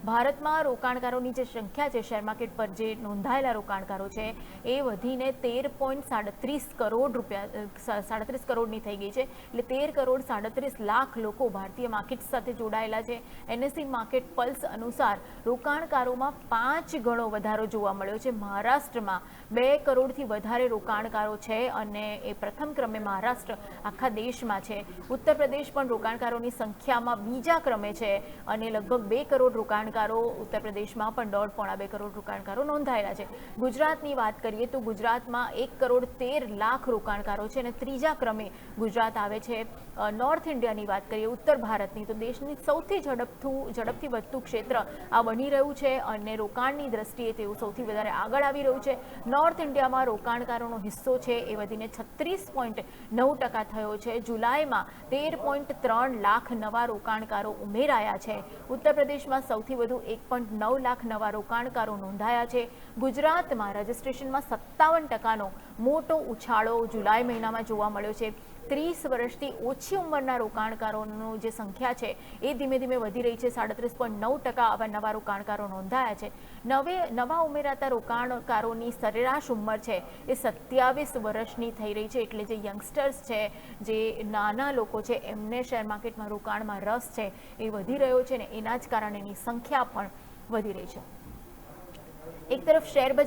ભારતમાં રોકાણકારોની જે સંખ્યા છે શેર માર્કેટ પર જે નોંધાયેલા રોકાણકારો છે એ વધીને 13.37 કરોડ રૂપિયા 37 કરોડની થઈ ગઈ છે. એટલે 13 કરોડ 37 લાખ લોકો ભારતીય માર્કેટ સાથે જોડાયેલા છે. NSE માર્કેટ પલ્સ અનુસાર રોકાણકારોમાં 5 ગણો વધારો જોવા મળ્યો છે. મહારાષ્ટ્રમાં 2 કરોડથી વધારે રોકાણકારો છે અને એ પ્રથમ ક્રમે મહારાષ્ટ્ર આખા દેશમાં છે. ઉત્તર પ્રદેશ પણ રોકાણકારોની સંખ્યામાં બીજા ક્રમે છે અને લગભગ 2 કરોડ રોકાણકારો ઉત્તર પ્રદેશમાં પણ 1.5-2 કરોડ રોકાણકારો નોંધાયેલા છે. ગુજરાતની વાત કરીએ તો ગુજરાતમાં 1 કરોડ 13 લાખ રોકાણકારો છે અને ત્રીજા ક્રમે ગુજરાત આવે છે. નોર્થ ઇન્ડિયાની વાત કરીએ ઉત્તર ભારતની તો દેશની સૌથી ઝડપથી વધતું ક્ષેત્ર આ બની રહ્યું છે અને રોકાણની દ્રષ્ટિએ તેવું સૌથી વધારે આગળ આવી રહ્યું છે. નોર્થ ઇન્ડિયામાં રોકાણકારોનો હિસ્સો છે એ વધીને 36.9% થયો છે. જુલાઈમાં 13.3 લાખ નવા રોકાણકારો ઉમેરાયા છે. ઉત્તર પ્રદેશમાં સૌથી વધુ 1.9 લાખ નવા રોકાણકારો નોંધાયા છે. ગુજરાતમાં રજિસ્ટ્રેશનમાં 57%નો મોટો ઉછાળો જુલાઈ મહિનામાં જોવા મળ્યો છે. 30 વર્ષથી ઓછી ઉંમરના રોકાણકારોની જે સંખ્યા છે એ ધીમે ધીમે વધી રહી છે. 37.9% આવા નવા રોકાણકારો નોંધાયા છે. નવા ઉમેરાતા રોકાણકારોની સરેરાશ ઉંમર છે એ 27 વર્ષની થઈ રહી છે. એટલે જે યંગસ્ટર્સ છે, જે નાના લોકો છે, એમને શેર માર્કેટમાં રોકાણમાં રસ છે એ વધી રહ્યો છે ને એના જ કારણે એની સંખ્યા પણ વધી રહી છે. એક તરફ શેર